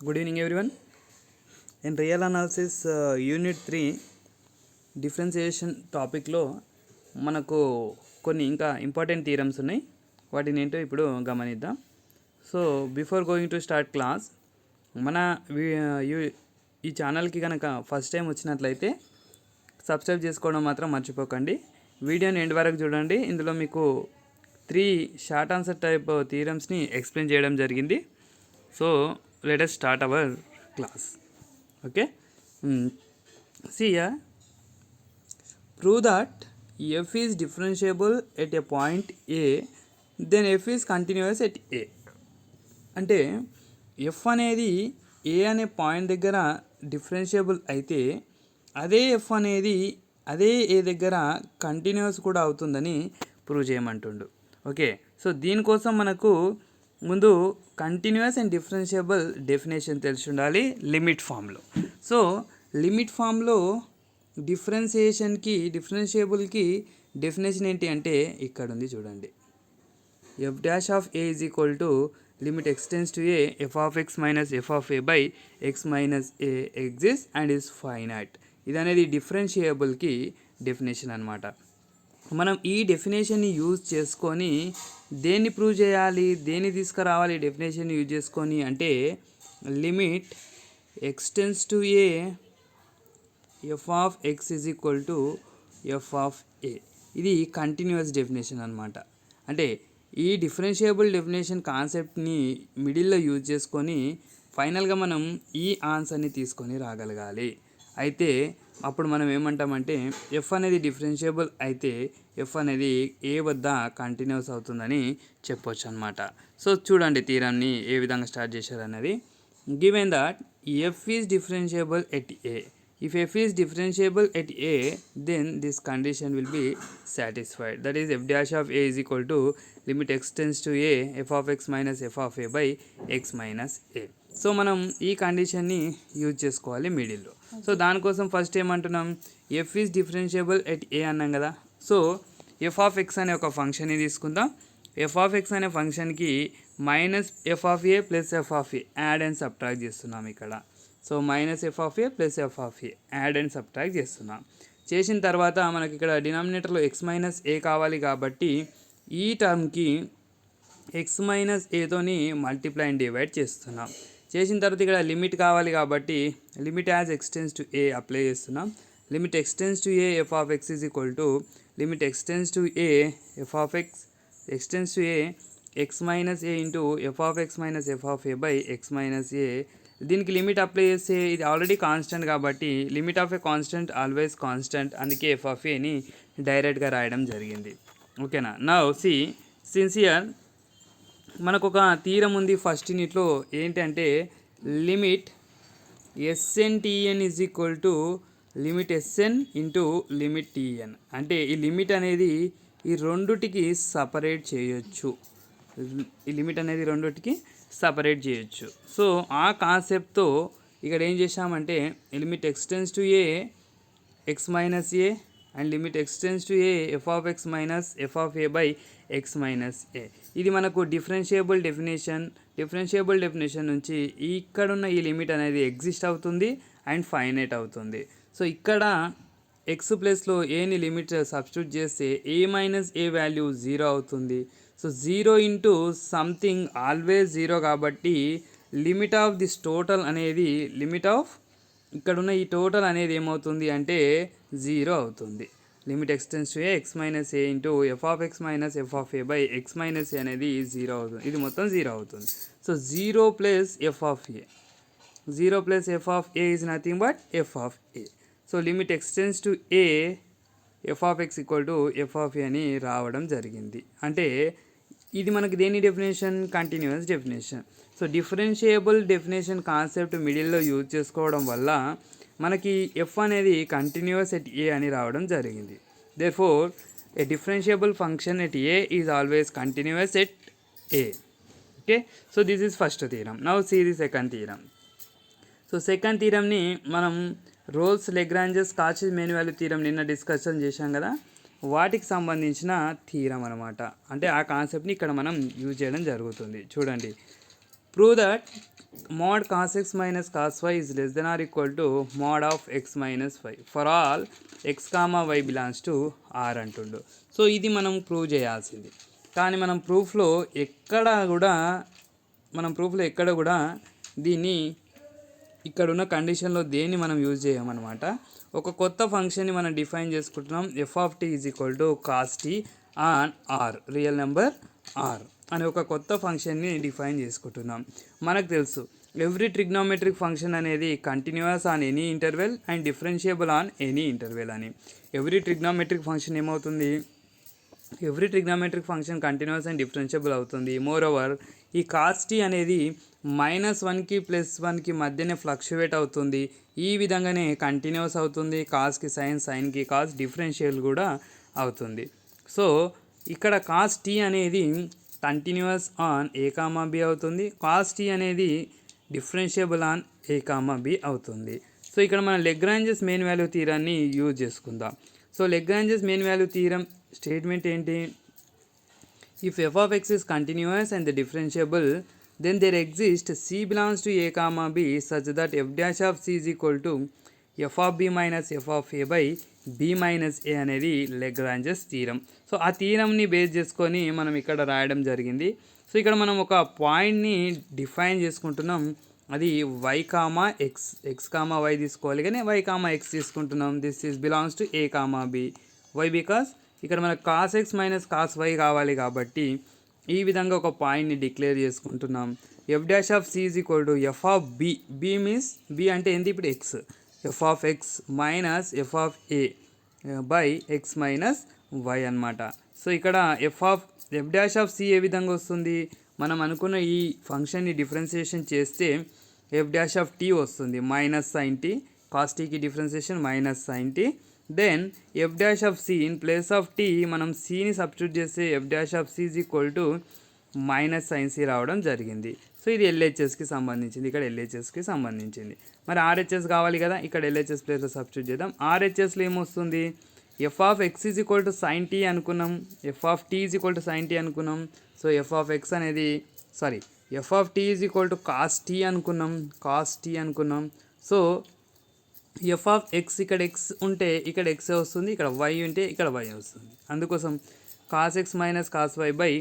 Good evening, everyone. In real analysis unit 3 differentiation టాపిక్లో మనకు కొన్ని ఇంకా ఇంపార్టెంట్ థీరమ్స్ ఉన్నాయి. వాటిని ఏంటో ఇప్పుడు గమనిద్దాం. So before going to start class, మన ఈ ఛానల్కి కనుక ఫస్ట్ టైం వచ్చినట్లయితే సబ్స్క్రైబ్ చేసుకోవడం మాత్రం మర్చిపోకండి. వీడియోని ఎండ్ వరకు చూడండి. ఇందులో మీకు 3 షార్ట్ ఆన్సర్ టైప్ థీరమ్స్ని ఎక్స్ప్లెయిన్ చేయడం జరిగింది. So let us start our class. Okay, see here, prove that f is differentiable at a point a, then f is continuous at a. అంటే f అనేది a అనే point దగ్గర differentiable అయితే అదే f అనేది అదే a దగ్గర కంటిన్యూస్ కూడా అవుతుందని ప్రూవ్ చేయమంటుండు. ఓకే, సో దీనికోసం మనకు ముందు కంటిన్యూస్ అండ్ డిఫరెన్షియబుల్ డెఫినేషన్ తెలిసి ఉండాలి లిమిట్ ఫామ్లో. సో లిమిట్ ఫామ్లో డిఫరెన్షియబుల్కి డెఫినేషన్ ఏంటి అంటే ఇక్కడ ఉంది చూడండి. F dash of a is equal to limit x tends to a f of x minus f of a by x minus A exist and is finite. ఇది అనేది డిఫరెన్షియబుల్కి definition అనమాట. మనం ఈ డెఫినేషన్ని యూజ్ చేసుకొని దేన్ని ప్రూవ్ చేయాలి, దేన్ని తీసుకురావాలి డెఫినేషన్ యూజ్ చేసుకొని అంటే limit x tends to a f of x is equal to f of a. ఇది కంటిన్యూస్ డెఫినేషన్ అనమాట. అంటే ఈ డిఫరెన్షియబుల్ డెఫినేషన్ కాన్సెప్ట్ని మిడిల్లో యూజ్ చేసుకొని ఫైనల్గా మనం ఈ ఆన్సర్ని తీసుకొని రాగలగాలి. అయితే అప్పుడు మనం ఏమంటామంటే ఎఫ్ అనేది డిఫరెన్షియబుల్ అయితే ఎఫ్ అనేది ఏ వద్ద కంటిన్యూస్ అవుతుందని చెప్పొచ్చు అనమాట. సో చూడండి థీరమ్ని ఏ విధంగా స్టార్ట్ చేశారన్నది. Given that f is differentiable at a, if f is differentiable at a then this condition will be satisfied. That is f dash of a is equal to limit x tends to a f of x minus f of a by x minus a. So మనం ఈ కండిషన్ని use చేసుకోవాలి మిడిల్లో. So దానికోసం first ఏమంటున్నాం, f is differentiable at a అన్నాం కదా. So f of X అనే ఒక ఫంక్షన్ని తీసుకుందాం. ఎఫ్ ఆఫ్ ఎక్స్ అనే ఫంక్షన్కి minus f of A plus f of A add and subtract చేస్తున్నాం ఇక్కడ. So minus f of A plus f of A add and subtract చేస్తున్నాం. చేసిన తర్వాత మనకి ఇక్కడ డినామినేటర్లో ఎక్స్ మైనస్ ఏ కావాలి కాబట్టి ఈ టర్మ్కి ఎక్స్ మైనస్ ఏతోని మల్టిప్లై అండ్ డివైడ్ చేస్తున్నాం. చేసిన తర్వాత ఇక్కడ లిమిట్ కావాలి కాబట్టి limit as x tends to a apply చేస్తున్నాం. Limit x tends to a f of x is equal to limit x tends to a f of x x tends to a x minus a into f of x minus f of a by x minus a. దీనికి limit apply చేస్తే ఇది already constant కాబట్టి limit of a constant always constant, అందుకే F of ఏని డైరెక్ట్గా రాయడం జరిగింది. ఓకేనా. నౌ సి సిన్సియర్ మనకు ఒక థీరం ఉంది ఫస్ట్ యూనిట్లో ఏంటంటే limit SN TN is equal to limit SN into limit TN. అంటే ఈ లిమిట్ అనేది ఈ రెండుటికి సపరేట్ చేయొచ్చు. ఈ లిమిట్ అనేది రెండుటికి సపరేట్ చేయొచ్చు. సో ఆ కాన్సెప్ట్తో ఇక్కడ ఏం చేశామంటే limit x tends to a x minus a and limit x tends to a f of x minus f of a by x minus a. ఇది మనకు డిఫరెన్షియబుల్ డెఫినేషన్ నుంచి ఇక్కడున్న ఈ లిమిట్ అనేది ఎగ్జిస్ట్ అవుతుంది అండ్ ఫైనైట్ అవుతుంది. So ఇక్కడ X ప్లస్లో ఏని లిమిట్ సబ్స్టిట్యూట్ చేస్తే ఏ మైనస్ ఏ వాల్యూ 0 అవుతుంది. సో 0 ఇంటూ సంథింగ్ ఆల్వేస్ 0 కాబట్టి లిమిట్ ఆఫ్ దిస్ టోటల్ అనేది లిమిట్ ఆఫ్ ఇక్కడున్న ఈ టోటల్ అనేది ఏమవుతుంది అంటే 0 అవుతుంది. Limit x tends to a x minus a into f of x minus f of a by x minus a అనేది 0 అవుతుంది. ఇది మొత్తం 0 అవుతుంది. So 0 plus f of a, 0 plus f of a is nothing but f of a. So limit x tends to a f of x equal to f of a అని రావడం జరిగింది. అంటే ఇది మనకి దేని definition, continuous definition. So differentiable definition concept మిడిల్లో use చేసుకోవడం వల్ల మనకి ఎఫ్ అనేది కంటిన్యూస్ ఎట్ ఏ అని రావడం జరిగింది. Therefore a differentiable function at a is always continuous at a. Okay, so this is first theorem. Now see the second theorem. So second థీరంని మనం Rolle's Lagrange's Cauchy mean value theorem నిన్న discussion చేశాం కదా, వాటికి సంబంధించిన theorem అనమాట. అంటే ఆ కాన్సెప్ట్ని ఇక్కడ మనం యూజ్ చేయడం జరుగుతుంది. చూడండి, prove that mod cos x minus cos y is less than or equal to mod of x minus y for all x comma y belongs to R అంటుండు. సో ఇది మనం ప్రూవ్ చేయాల్సింది. కానీ మనం ప్రూఫ్లో ఎక్కడ కూడా దీన్ని ఇక్కడున్న కండిషన్లో దేన్ని మనం యూజ్ చేయమన్నమాట. ఒక కొత్త ఫంక్షన్ని మనం డిఫైన్ చేసుకుంటున్నాం. F of t is equal to cos t on R, real number R అనే ఒక కొత్త ఫంక్షన్ని డిఫైన్ చేసుకుంటున్నాం. మనకు తెలుసు ఎవ్రీ ట్రిగ్నోమెట్రిక్ ఫంక్షన్ అనేది continuous on any interval and differentiable on any interval అని. ఎవ్రీ ట్రిగ్నోమెట్రిక్ ఫంక్షన్ ఏమవుతుంది? Every trigonometric function continuous and differentiable అవుతుంది. మోర్ ఓవర్ ఈ కాస్ టీ అనేది -1కి +1కి మధ్యనే ఫ్లక్చువేట్ అవుతుంది. ఈ విధంగానే కంటిన్యూస్ అవుతుంది. కాస్కి సైన్, సైన్కి కాస్, డిఫరెన్షియల్ కూడా అవుతుంది. సో ఇక్కడ కాస్ టీ అనేది continuous on a comma b అవుతుంది. కాస్ టీ అనేది differentiable on a comma b అవుతుంది. సో ఇక్కడ మనం లెగ్రాంజెస్ మెయిన్ వాల్యూ థీరాన్ని యూజ్ చేసుకుందాం. So Lagrange's mean value theorem statement ఏంటి? If f of x is continuous and the differentiable then there exist c belongs to a comma b such that f dash of c is equal to f of b minus f of a by b minus a అనేది Lagrange's theorem. So ఆ థీరంని base చేసుకొని మనం ఇక్కడ రాయడం జరిగింది. So ఇక్కడ మనం ఒక పాయింట్ని డిఫైన్ చేసుకుంటున్నాం. అది y comma x, x comma y తీసుకోవాలి కానీ వై కామా ఎక్స్ తీసుకుంటున్నాం. This is belongs to a comma b. Why because ఇక్కడ మనకు cos x minus cos y కావాలి కాబట్టి ఈ విధంగా ఒక పాయింట్ని డిక్లేర్ చేసుకుంటున్నాం. F dash of c is equal to f of b. B means b అంటే ఏంటి? ఇప్పుడు x. F of x minus f of a by x minus y అనమాట. సో ఇక్కడ ఎఫ్ డాష్ ఆఫ్ సి ఏ విధంగా వస్తుంది? మనం అనుకున్న ఈ ఫంక్షన్ని డిఫరెన్షియేషన్ చేస్తే ఎఫ్ డాష్ ఆఫ్ టీ వస్తుంది, మైనస్ సైన్ టీ. కాస్ టీకి differentiation minus sine t. Then f dash of c in place of t మనం సిని సబ్స్టిట్యూట్ చేస్తే f dash of c is equal to minus sine c రావడం జరిగింది. So ఇది ఎల్హెచ్ఎస్కి సంబంధించింది, ఇక్కడ ఎల్హెచ్ఎస్కి సంబంధించింది. మరి ఆర్హెచ్ఎస్ కావాలి కదా, ఇక్కడ ఎల్హెచ్ఎస్ ప్లేస్లో సబ్స్టిట్యూట్ చేద్దాం. ఆర్హెచ్ఎస్లో ఏమొస్తుంది? F of x is equal to sine t అనుకున్నాం, f of t is equal to sine t అనుకున్నాం. సో ఎఫ్ ఆఫ్ ఎక్స్ అనేది f of t is equal to cos t అనుకున్నాం. సో ఎఫ్ ఆఫ్ ఎక్స్ ఇక్కడ x ఉంటే ఇక్కడ X వస్తుంది, ఇక్కడ why ఉంటే ఇక్కడ వై వస్తుంది. అందుకోసం cos x minus cos y by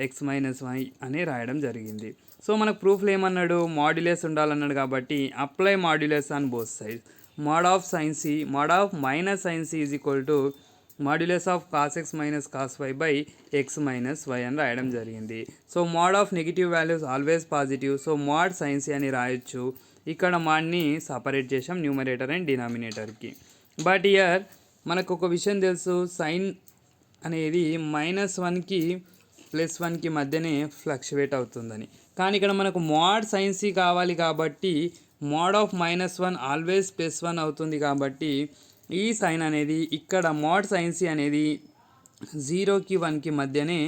x minus y అని రాయడం జరిగింది. సో మనకు ప్రూఫ్లో ఏమన్నాడు? మాడ్యులస్ ఉండాలన్నాడు కాబట్టి apply modulus on both sides. mod of sin c mod of minus sin c is equal to modulus of cos x minus cos y by x minus y అని రాయడం జరిగింది. So mod of negative values always positive. So mod sine c అని రాయొచ్చు. ఇక్కడ మాడ్ని separate చేసాం numerator and డినామినేటర్కి. But here మనకు ఒక విషయం తెలుసు, సైన్ అనేది -1కి +1కి మధ్యనే ఫ్లక్చువేట్ అవుతుందని. కానీ ఇక్కడ మనకు మోడ్ సైన్ సి కావాలి కాబట్టి మోడ్ ఆఫ్ -1 ఆల్వేస్ +1 అవుతుంది కాబట్టి ఈ సైన్ అనేది ఇక్కడ మోడ్ సైన్ సి అనేది 0కి 1కి మధ్యనే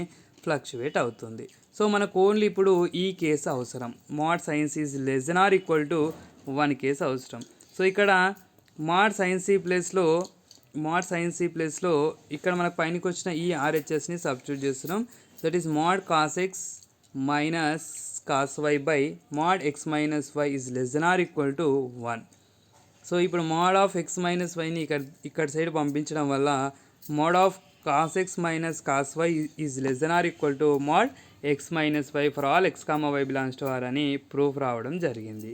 ఫ్లక్చువేట్ అవుతుంది. సో మనకు ఓన్లీ ఇప్పుడు ఈ కేసు అవసరం, mod sine c is less than or equal to 1 case అవసరం. సో ఇక్కడ మోడ్ సైన్ సి ప్లస్లో ఇక్కడ మనకు పైనకి వచ్చిన ఈ ఆర్హెచ్ఎస్ని సబ్స్టిట్యూట్ చేస్తున్నాం. That is mod cos x minus cos y by mod x minus y is less than or equal to 1. So ఇప్పుడు మోడ్ ఆఫ్ ఎక్స్ మైనస్ వైని ఇక్కడ సైడ్ పంపించడం వల్ల mod of cos x minus cos y is less than or equal to mod x minus y for all x comma y belongs to R అని proof రావడం జరిగింది.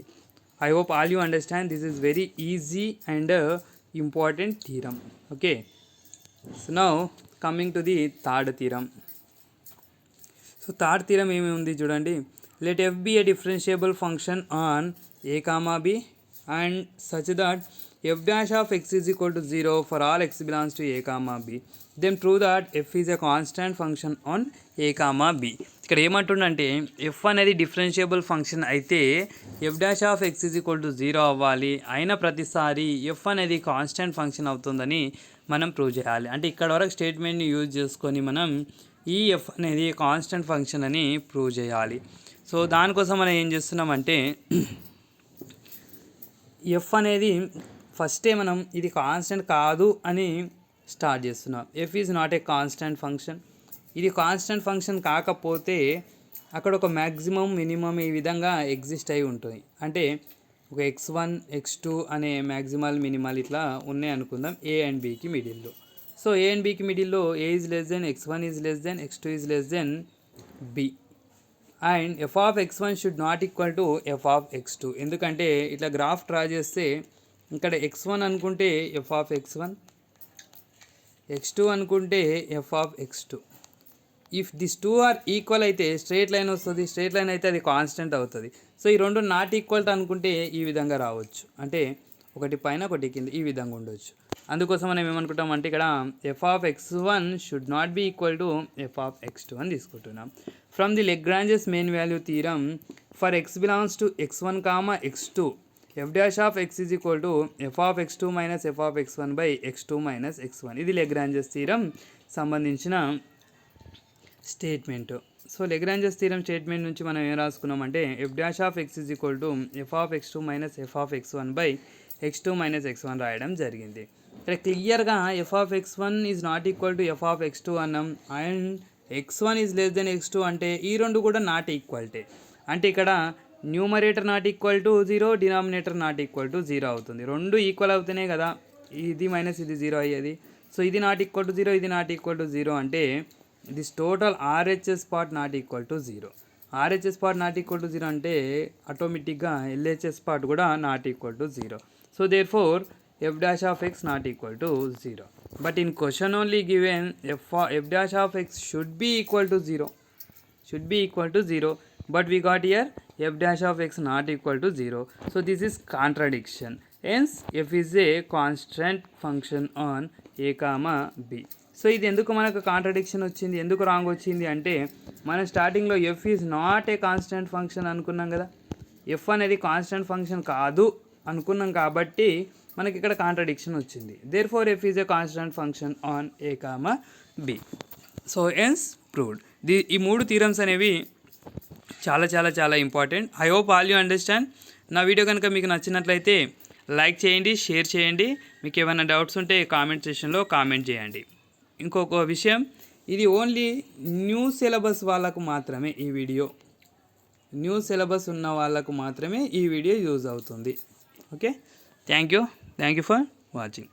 I hope all you understand. This is very easy and important theorem. Okay, so now coming to the third theorem. So third theorem ఏమి ఉంది చూడండి. Let f be a differentiable function on a comma b and such that f dash of x is equal to 0 for all x belongs to a comma b, then prove that f is a constant function on a comma b. ఇక్కడ ఏమంటుండంటే f అనేది differentiable function అయితే f dash of x is equal to 0 అవ్వాలి. అయిన ప్రతిసారి f అనేది constant function అవుతుందని మనం prove చేయాలి. అంటే ఇక్కడ వరకు స్టేట్మెంట్ని యూజ్ చేసుకొని మనం ఈ f అనేది కాన్స్టెంట్ ఫంక్షన్ అని ప్రూవ్ చేయాలి. సో దానికోసం మనం ఏం చేస్తున్నామంటే ఎఫ్ అనేది ఫస్టే మనం ఇది కాన్స్టెంట్ కాదు అని స్టార్ట్ చేస్తున్నాం. F is not a constant function. ఇది కాన్స్టెంట్ ఫంక్షన్ కాకపోతే అక్కడ ఒక మ్యాక్సిమం మినిమం ఈ విధంగా ఎగ్జిస్ట్ అయి ఉంటుంది. అంటే ఒక x1 x2 అనే మ్యాక్సిమల్ మినిమల్ ఇట్లా ఉన్నాయి అనుకుందాం ఏ అండ్ బికి మిడిల్లో. సో ఏ అండ్ బికి మిడిల్లో a is less than x1 is less than x2 is less than b and f of x1 should not equal to f of x2. ఎందుకంటే ఇట్లా గ్రాఫ్ డ్రా చేస్తే ఇక్కడ x1 అనుకుంటే f of x1, x2 అనుకుంటే f of x2. If this two are equal అయితే straight line వస్తుంది, straight line అయితే అది కాన్స్టెంట్ అవుతుంది. సో ఈ రెండు నాట్ ఈక్వల్ అనుకుంటే ఈ విధంగా రావచ్చు, అంటే ఒకటి పైన ఒకటి కింద ఈ విధంగా ఉండొచ్చు. అందుకోసం మనం ఏమనుకుంటాం అంటే ఇక్కడ f of x1 should not be equal to f of x2 అని తీసుకుంటున్నాం. From the Lagrange's mean value theorem for x belongs to x1 comma x2 f dash of x is equal to f of x2 minus f of x1 by x2 minus x1. ఇది Lagrange's theorem సంబంధించిన statement. So Lagrange's theorem statement నుంచి మనం ఏం రాసుకున్నామంటే f dash of x is equal to f of x2 minus f of x1 by x2 minus x1 రాయడం జరిగింది. ఇక్కడ క్లియర్గా F of x1 is not equal to f of x2 అన్నాం and x1 is less than x2 అంటే ఈ రెండు కూడా not ఈక్వల్టే. అంటే ఇక్కడ numerator not equal to 0, denominator not equal to 0 అవుతుంది. రెండు ఈక్వల్ అవుతూనే కదా ఇది మైనస్ ఇది 0 అయ్యేది. సో ఇది నాట్ ఈక్వల్ టు 0, ఇది నాట్ ఈక్వల్ టు 0 అంటే this total RHS part not equal to 0. RHS part not equal to 0 అంటే ఆటోమేటిక్గా LHS పార్ట్ కూడా not equal to 0. So therefore f dash of x not equal to 0. But in question only given f dash of x should be equal to 0, but we got here f dash of x not equal to 0. So this is contradiction. Hence f is a constant function on a comma b. So ఇది ఎందుకు మనకు contradiction వచ్చింది, ఎందుకు wrong వచ్చింది అంటే మనం స్టార్టింగ్లో F is not a constant function అనుకున్నాం కదా, ఎఫ్ అనేది కాన్స్టెంట్ ఫంక్షన్ కాదు అనుకున్నాం కాబట్టి మనకి ఇక్కడ కాంట్రడిక్షన్ వచ్చింది. Therefore f is a constant function on a comma b. So hence proved. ఈ మూడు థీరమ్స్ అనేవి చాలా చాలా చాలా important. I hope all you understand. నా వీడియో కనుక మీకు నచ్చినట్లయితే లైక్ చేయండి, షేర్ చేయండి. మీకు ఏమైనా డౌట్స్ ఉంటే కామెంట్ సెక్షన్లో కామెంట్ చేయండి. ఇంకొక విషయం, ఇది ఓన్లీ న్యూ సిలబస్ వాళ్ళకు మాత్రమే ఈ వీడియో, న్యూ సిలబస్ ఉన్న వాళ్ళకు మాత్రమే ఈ వీడియో యూజ్ అవుతుంది. Okay, thank you for watching.